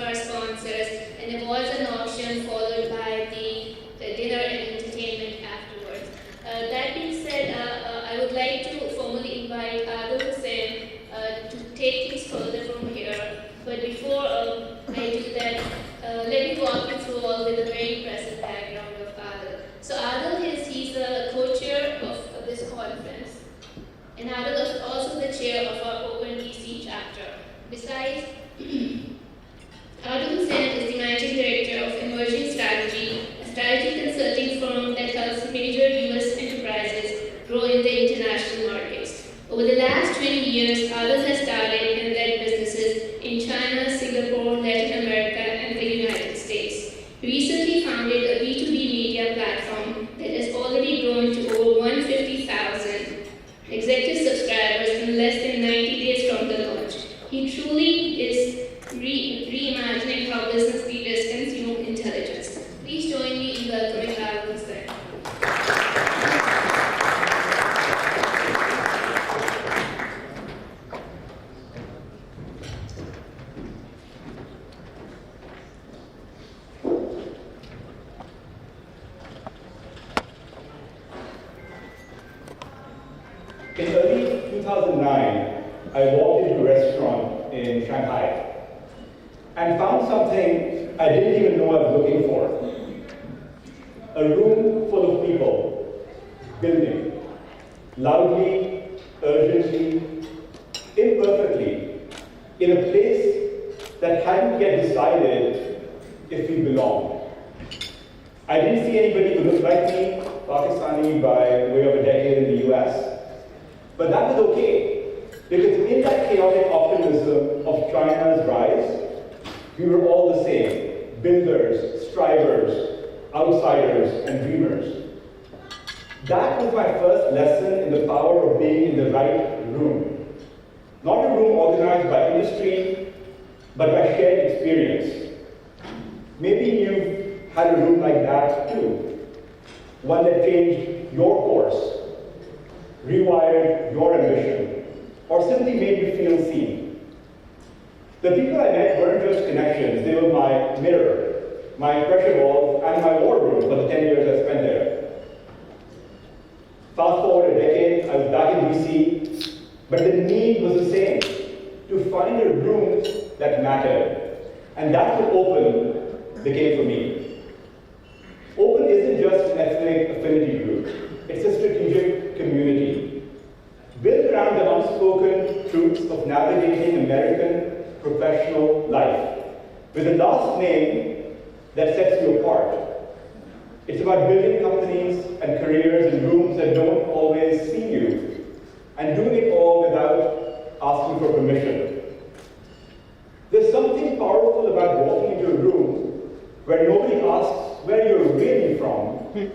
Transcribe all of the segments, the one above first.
our sponsors, and there was an auction followed by the dinner and entertainment afterwards. That being said, I would like to formally invite Adil Hussain to take things further from here. But before I do that, let me walk you through all with a very impressive background of Adil. So Adil he's a co-chair of this conference, and Adil is also the chair of our Open DC chapter. Besides, Adil Hussain is the managing director of Emerging Strategy, a strategy consulting firm that helps major US enterprises grow in the international markets. Over the last 20 years, Adil has started and led businesses in China, Singapore, Latin America, and the United States. He recently founded a B2B media platform that has already grown to over 150,000 executive subscribers in less than 90 days from the launch. He truly is reimagining how business leaders consume intelligence. Please join me in welcoming Adil Hussain. In early 2009, I walked into a restaurant in Shanghai and found something I didn't even know I was looking for. A room full of people, building, loudly, urgently, imperfectly, in a place that hadn't yet decided if we belonged. I didn't see anybody who looked like me, Pakistani by way of a decade in the US. But that was okay, because in that chaotic optimism of China's rise, we were all the same: builders, strivers, outsiders, and dreamers. That was my first lesson in the power of being in the right room. Not a room organized by industry, but by shared experience. Maybe you've had a room like that too, one that changed your course, rewired your ambition, or simply made you feel seen. The people I met weren't just connections, they were my mirror, my pressure valve, and my war room for the 10 years I spent there. Fast forward a decade, I was back in DC, but the need was the same, to find a room that mattered. And that's what Open became for me. Open isn't just an ethnic affinity group, it's a strategic community, built around the unspoken truths of navigating American professional life, with a last name that sets you apart. It's about building companies and careers in rooms that don't always see you, and doing it all without asking for permission. There's something powerful about walking into a room where nobody asks where you're really from.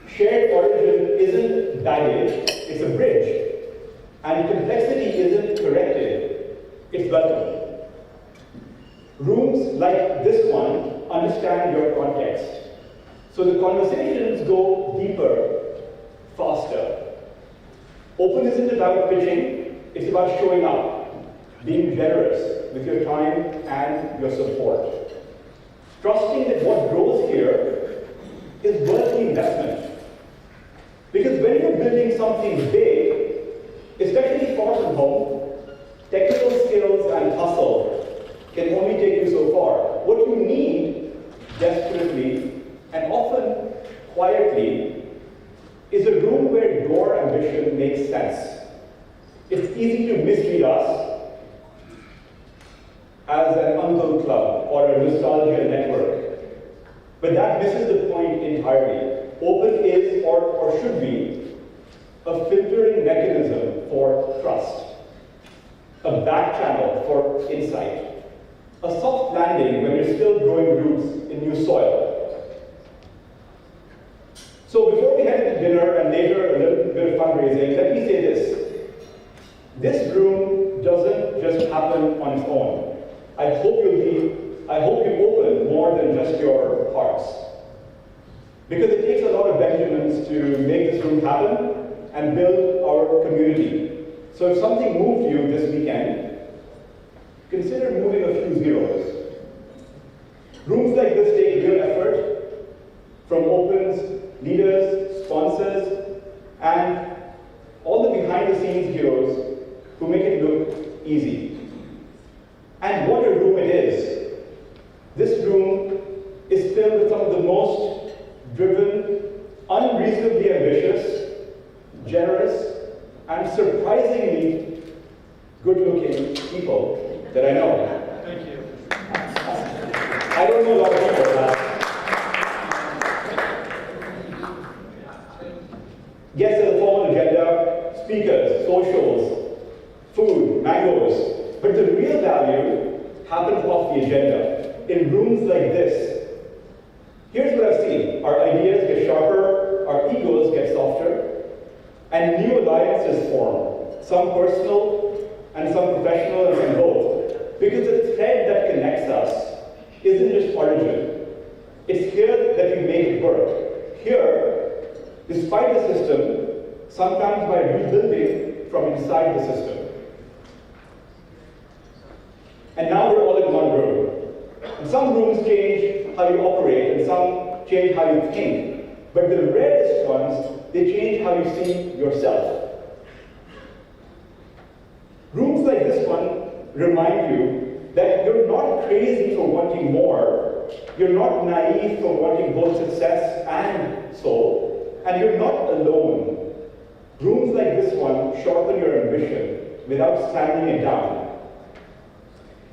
Shared origin isn't baggage, it's a bridge. And complexity isn't corrected, it's welcome. Rooms like this one understand your context. So the conversations go deeper, faster. Open isn't about pitching, it's about showing up, being generous with your time and your support. Trusting that what grows here is worth the investment. Because when you're building something big, especially far from home, technical skills and hustle can only take you so far. What you need, desperately, and often quietly, is a room where your ambition makes sense. It's easy to mislead us as an uncle club or a nostalgia network, but that misses the point entirely. Open is, or should be, a filtering mechanism for trust, a back channel for insight, a soft landing when you're still growing roots in new soil. So before we head to dinner and later a little bit of fundraising, let me say this. This room doesn't just happen on its own. I hope you open more than just your hearts. Because it takes a lot of Benjamins to make this room happen and build our community. So if something moved you this weekend, consider moving a few zeros. And what a room it is. This room is filled with some of the most driven, unreasonably ambitious, generous, and surprisingly good-looking people that I know. Thank you. I don't know a lot of people. Guests at the formal agenda, speakers, socials, food, mangoes. But the real value happens off the agenda, in rooms like this. Here's what I've seen. Our ideas get sharper, our egos get softer, and new alliances form, some personal and some professional and some both. Because the thread that connects us isn't just origin. It's here that we make it work. Here, despite the system, sometimes by rebuilding from inside the system. And now we're all in one room. And some rooms change how you operate, and some change how you think. But the rarest ones, they change how you see yourself. Rooms like this one remind you that you're not crazy for wanting more, you're not naive for wanting both success and soul, and you're not alone. Rooms like this one sharpen your ambition without slamming it down.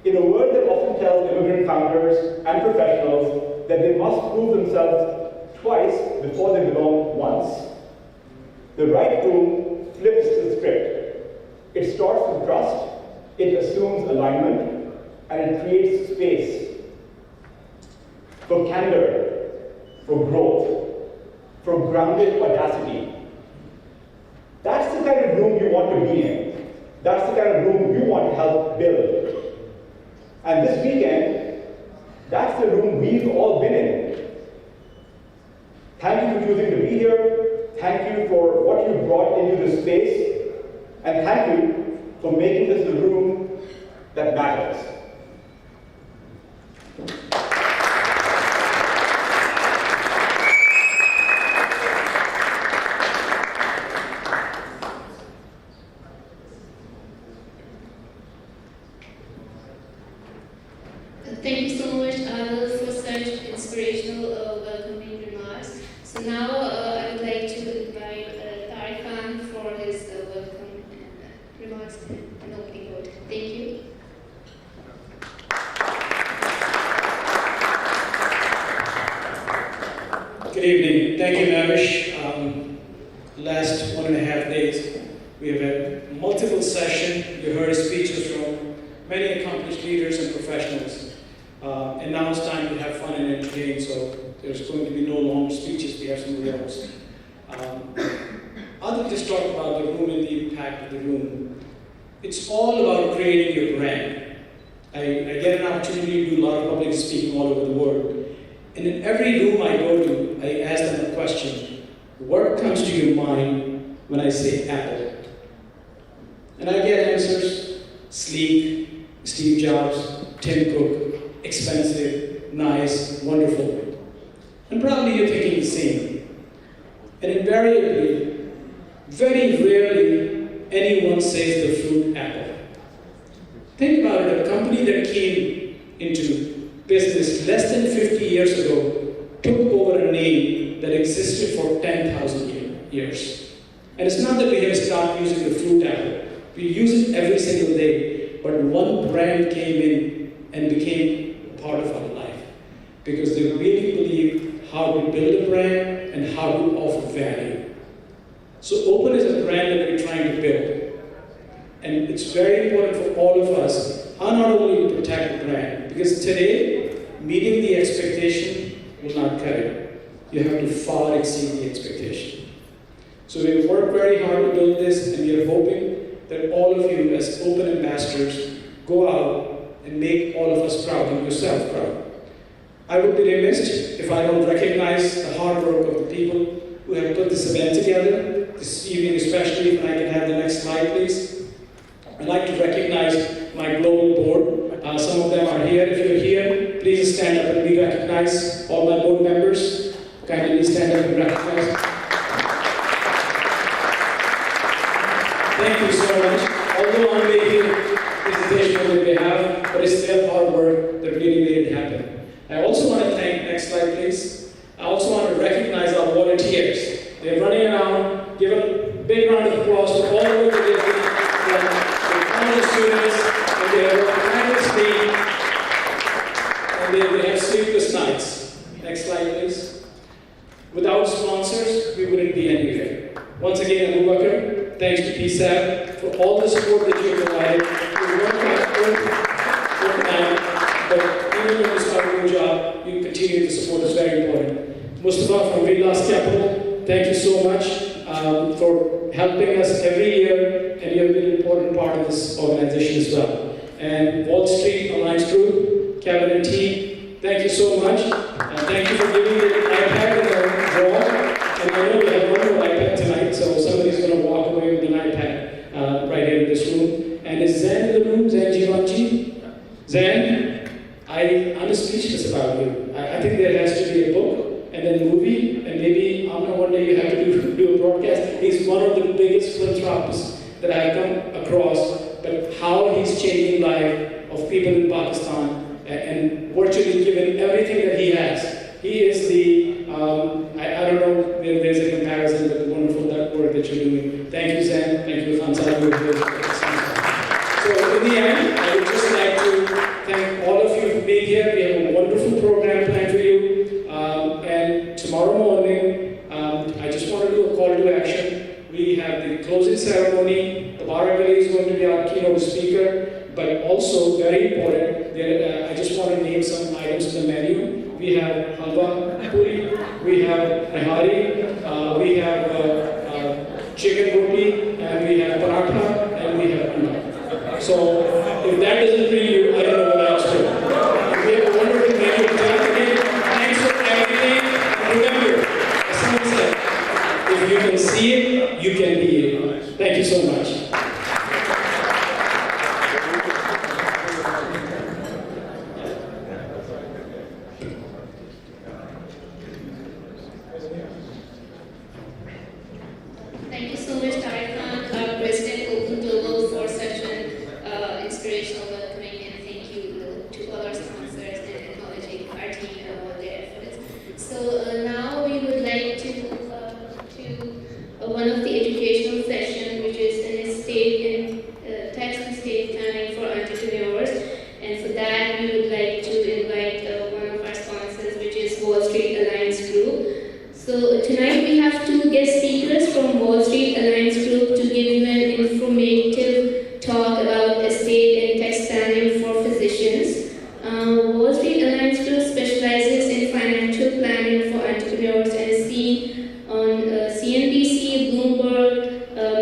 In a world that often tells immigrant founders and professionals that they must prove themselves twice before they belong once, the right room flips the script. It starts with trust, it assumes alignment, and it creates space for candor, for growth, for grounded audacity. That's the kind of room you want to be in. That's the kind of room you want to help build. And this weekend, that's the room we've all been in. Thank you for choosing to be here. Thank you for what you brought into this space. And thank you for making this the room that matters. Thank you so much, Adil, for such inspirational welcoming remarks. So now I would like to invite Tariq Khan for his welcome remarks and opening word. Thank you. Good evening. Thank you, Navish. Last 1.5 days, we have had multiple sessions. You heard speeches from many accomplished leaders and professionals. And now it's time to have fun and entertain, so there's going to be no long speeches. We have some reels. I'll just talk about the room and the impact of the room. It's all about creating your brand. I get an opportunity to do a lot of public speaking all over the world. And in every room I go to, I ask them a question. What comes to your mind when I say Apple? And I get answers: sleek, Steve Jobs, Tim Cook, expensive, nice, wonderful. And probably you're thinking the same. And invariably, very rarely, anyone says the fruit apple. Think about it, a company that came into business less than 50 years ago took over a name that existed for 10,000 years. And it's not that we have stopped using the fruit apple. We use it every single day. But one brand came in and became part of our life because they really believe how to build a brand and how to offer value. So Open is a brand that we're trying to build. And it's very important for all of us how not only to protect the brand, because today, meeting the expectation will not cut it. You have to far exceed the expectation. So we've worked very hard to build this, and we are hoping that all of you as Open ambassadors go out and make all of us proud and yourself proud. I would be remiss if I don't recognize the hard work of the people who have put this event together, this evening especially. If I can have the next slide, please. I'd like to recognize my global board. Some of them are here. If you're here, please stand up and be recognized. All my board members, kindly stand up and recognize. Thank you so much. Although I'm making a presentation on their behalf, but it's it's their hard work that really made it happen. I also want to thank, next slide please, I also want to recognize our volunteers. They're running around, give a big round of applause for all the work that they're doing, from college students, and they work tirelessly, and they have sleepless nights. Next slide please. Without sponsors, we wouldn't be anywhere. Once again, Abu Bakr, thanks to PSAB for all the support that you provided. We work hard, but even when you start your job, you continue to support us, very important. Mustafa from Relas Capital, thank you so much for helping us every year, and you have been an important part of this organization as well. And Wall Street Alliance Group, Kevin and T, thank you so much. Thank you for giving me the iPad and the drawer. And I know we have one more iPad tonight, so somebody's going to walk away with an iPad right here in this room. And is Zan in the room? Zan Jivanji? Zan, I'm speechless about you. I think there has to be a book and then a movie, and maybe one day you have to do a broadcast. He's one of the biggest philanthropists that I've come across, but how he's changing the life of people in Pakistan and virtually given everything that he has. He is the, I don't know if there's a comparison, but the wonderful work that you're doing. Thank you, Zan. Thank you, Khan Saab. So in the end, I would just like to thank all of you for being here. We have a wonderful program planned for you. And tomorrow morning, I just want to do a call to action. We have the closing ceremony. Tabarak Ali is going to be our keynote speaker. But also, very important, I just want to name some items in the menu. We have halwa puri, we have nihari, we have chicken roti, and we have paratha, and we have anda. So, if that doesn't bring you, I don't know what else to. We have a wonderful menu. Thanks for everything. And remember, as someone said, if you can see it, you can be it. Thank you so much. Thank you so much, Tariq Khan, our President Open Global, for such an inspirational welcoming, and thank you to all our sponsors and acknowledging our team and all their efforts. So now we would like to move to one of the educational sessions, which is an estate and tax and estate planning for entrepreneurs. And for that, we would like to invite one of our sponsors, which is Wall Street Alliance Group. So tonight we have two guest speakers from Wall Street Alliance Group to give you an informative talk about estate and tax planning for physicians. Wall Street Alliance Group specializes in financial planning for entrepreneurs and is seen on CNBC, Bloomberg,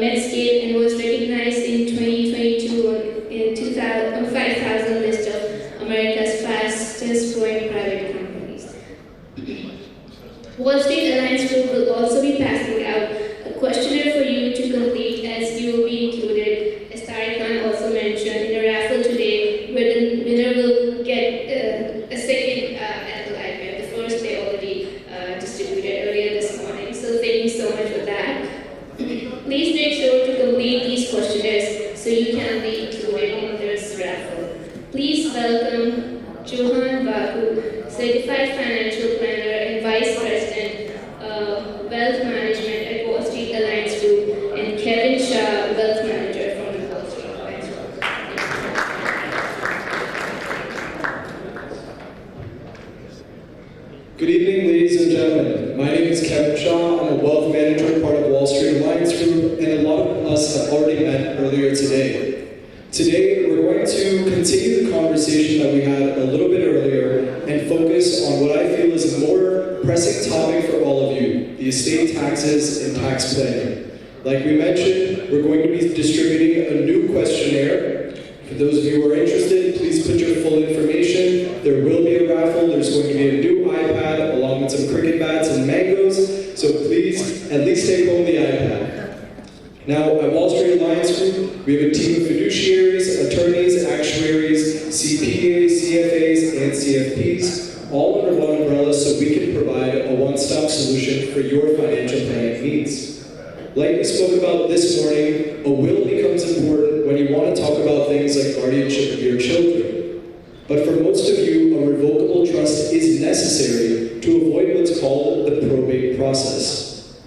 Medscape, and was recognized in 2022 on 5,000 list of America's fastest growing private companies. Wall Street Alliance Group will also be passing out a questionnaire for you to complete, as you will be included, as Tariq Khan also mentioned, in a raffle today, where the winner will get a second Apple iPad. The first they already distributed earlier this morning. So thank you so much for that. Please make sure to complete these questionnaires so you can be included in this raffle. Please welcome Johan Baku, Certified Financial Planner and Vice President of Wealth Management at Wall Street Alliance Group, and Kevin Shah, Wealth Manager from the Wall Street Alliance Group. Good evening, ladies and gentlemen. My name is Kevin Shaw. I'm a wealth manager, part of Wall Street Alliance Group, and a lot of us have already met earlier today. Today, we're going to continue the conversation that we had a little bit earlier and focus on what I feel is a more pressing topic for all of you, the estate taxes and tax planning. Like we mentioned, we're going to be distributing a new questionnaire. For those of you who are interested, please put your full information. There will be a raffle. There's going to be a new iPad along with some cricket bats and mangoes. So please, at least take home the iPad. Now, at Wall Street Alliance Group, we have a team of fiduciaries, attorneys, actuaries, CPAs, CFAs, and CFPs, all under one umbrella so we can provide a one-stop solution for your financial planning needs. Like we spoke about this morning, a will becomes important when you want to talk about things like guardianship of your children. But for most of you, a revocable trust is necessary to avoid what's called the probate process.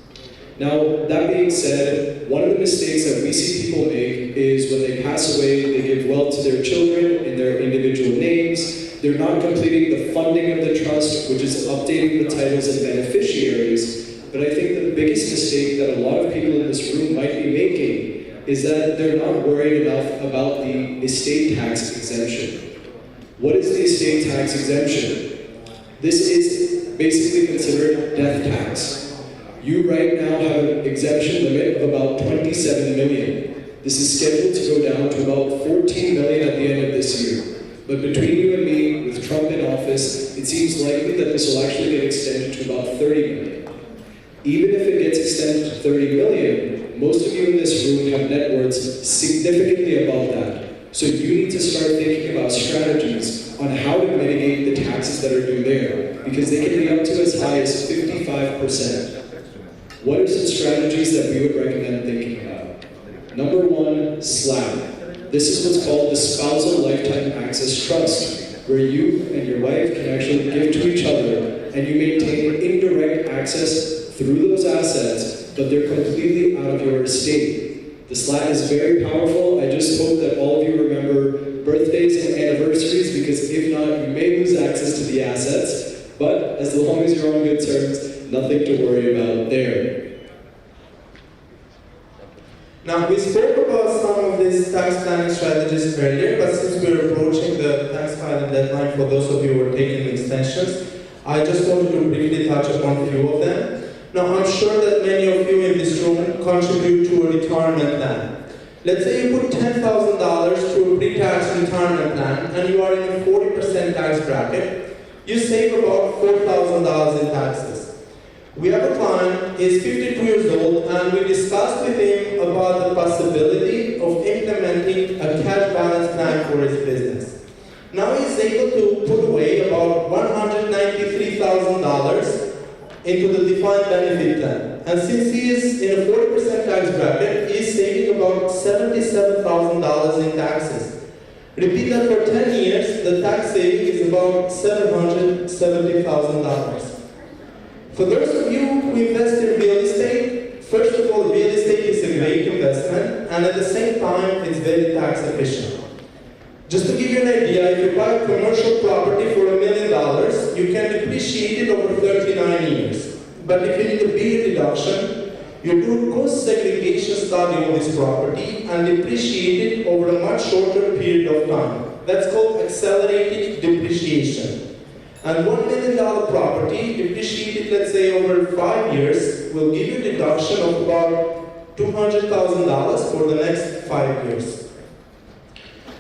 Now, that being said, one of the mistakes that we see people make is when they pass away, they give wealth to their children in their individual names. They're not completing the funding of the trust, which is updating the titles and beneficiaries. But I think the biggest mistake that a lot of people in this room might be making is that they're not worried enough about the estate tax exemption. What is the estate tax exemption? This is basically considered death tax. You right now have an exemption limit of about 27 million. This is scheduled to go down to about 14 million at the end of this year. But between you and me, with Trump in office, it seems likely that this will actually get extended to about 30 million. Even if it gets extended to 30 million, most of you in this room have net worths significantly above that. So you need to start thinking about strategies on how to mitigate the taxes that are due there, because they can be up to as high as 55%. What are some strategies that we would recommend thinking about? Number one, SLAP. This is what's called the Spousal Lifetime Access Trust, where you and your wife can actually give to each other and you maintain indirect access through those assets, but they're completely out of your estate. The SLAT is very powerful. I just hope that all of you remember birthdays and anniversaries, because if not, you may lose access to the assets. But as long as you're on good terms, nothing to worry about there. Now, we spoke about some of these tax planning strategies earlier, but since we're approaching the tax filing deadline for those of you who are taking extensions, I just wanted to briefly touch upon a few of them. Now, I'm sure that many of you in this room contribute to a retirement plan. Let's say you put $10,000 to a pre-tax retirement plan and you are in a 40% tax bracket. You save about $4,000 in taxes. We have a client, he's 52 years old, and we discussed with him about the possibility of implementing a cash balance plan for his business. Now he's able to put away about $193,000 into the defined benefit plan. And since he is in a 40% tax bracket, he's saving about $77,000 in taxes. Repeat that for 10 years, the tax saving is about $770,000. For those of you who invest in real estate, first of all, real estate is a great investment, and at the same time, it's very tax efficient. Just to give you an idea, if you buy a commercial property for $1 million, you can depreciate it over 39 years. But if you need a bigger deduction, you do a cost segregation study on this property and depreciate it over a much shorter period of time. That's called accelerated depreciation. And $1 million property depreciated, let's say, over 5 years will give you a deduction of about $200,000 for the next 5 years.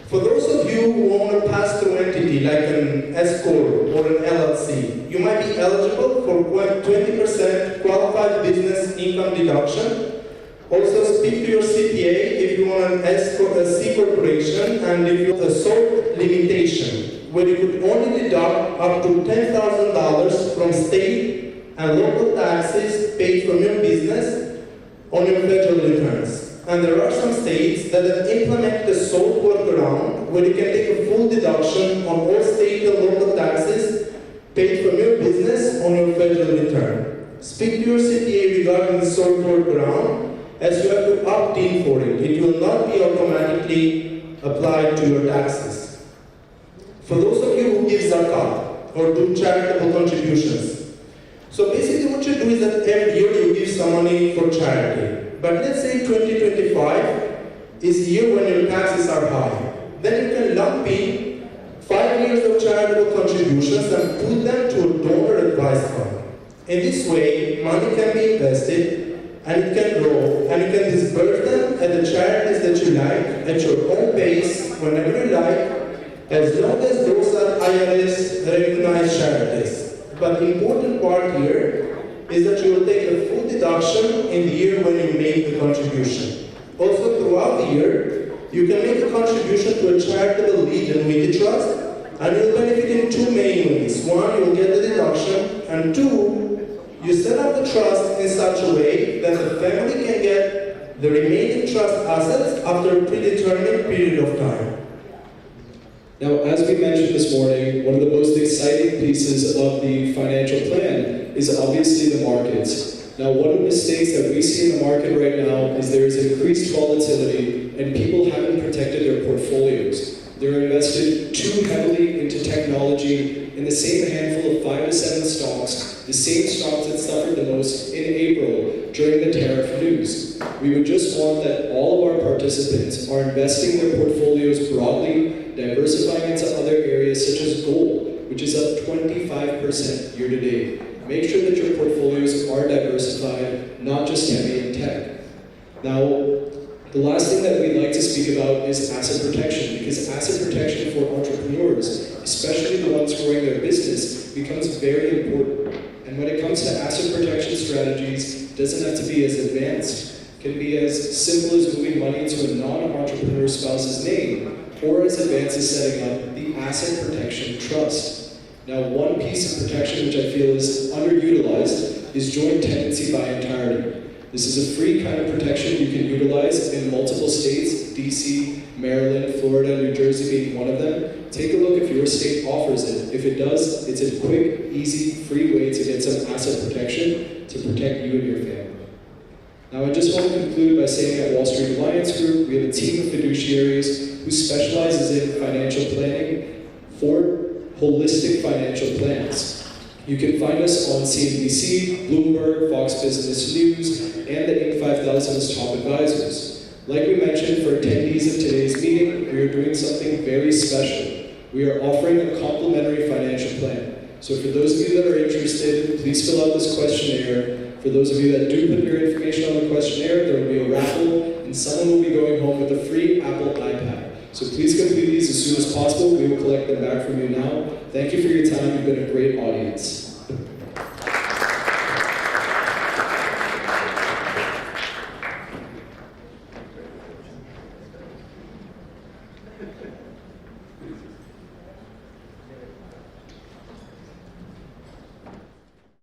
For those of you who own a pass-through entity like an S-Corp or an LLC, you might be eligible for 20% qualified business income deduction. Also speak to your CPA if you want a C corporation and if you have a SOP limitation, where you could only deduct up to $10,000 from state and local taxes paid from your business on your federal returns. And there are some states that have implemented a SOP workaround where you can take a full deduction on all state and local taxes paid from your business on your federal return. Speak to your CPA regarding the SOP workaround, as you have to opt in for it. It will not be automatically applied to your taxes. For those of you who give zakat or do charitable contributions, so basically what you do is that every year you give some money for charity. But let's say 2025 is the year when your taxes are high. Then you can lump in 5 years of charitable contributions and put them to a donor advised fund. In this way, money can be invested and it can grow, and you can disperse them at the charities that you like, at your own pace, whenever you like, as long as those are IRS recognized charities. But the important part here is that you will take a full deduction in the year when you make the contribution. Also, throughout the year, you can make a contribution to a charitable lead annuity trust, and you'll benefit in two main ways. One, you'll get the deduction, and two, you set up the trust in such a way that the family can get the remaining trust assets after a predetermined period of time. Now, as we mentioned this morning, one of the most exciting pieces of the financial plan is obviously the markets. Now, one of the mistakes that we see in the market right now is there is increased volatility and people haven't protected their portfolios. They're invested too heavily into technology in the same handful of 5 to 7 stocks, the same stocks that suffered the most in April during the tariff news. We would just want that all of our participants are investing their portfolios broadly, diversifying into other areas such as gold, which is up 25% year to date. Make sure that your portfolios are diversified, not just heavy in tech. Now, the last thing that we'd like to speak about is asset protection, because asset protection for entrepreneurs, especially the ones growing their business, becomes very important. And when it comes to asset protection strategies, it doesn't have to be as advanced. It can be as simple as moving money into a non-entrepreneur spouse's name, or as advanced as setting up the asset protection trust. Now, one piece of protection which I feel is underutilized is joint tenancy by entirety. This is a free kind of protection you can utilize in multiple states, DC, Maryland, Florida, New Jersey being one of them. Take a look if your state offers it. If it does, it's a quick, easy, free way to get some asset protection to protect you and your family. Now, I just want to conclude by saying at Wall Street Alliance Group, we have a team of fiduciaries who specializes in financial planning for holistic financial plans. You can find us on CNBC, Bloomberg, Fox Business News, and the Inc. 5000 as top advisors. Like we mentioned, for attendees of today's meeting, we are doing something very special. We are offering a complimentary financial plan. So for those of you that are interested, please fill out this questionnaire. For those of you that do put your information on the questionnaire, there will be a raffle, and someone will be going home with a free Apple iPad. So please complete these as soon as possible. We will collect them back from you now. Thank you for your time. You've been a great audience.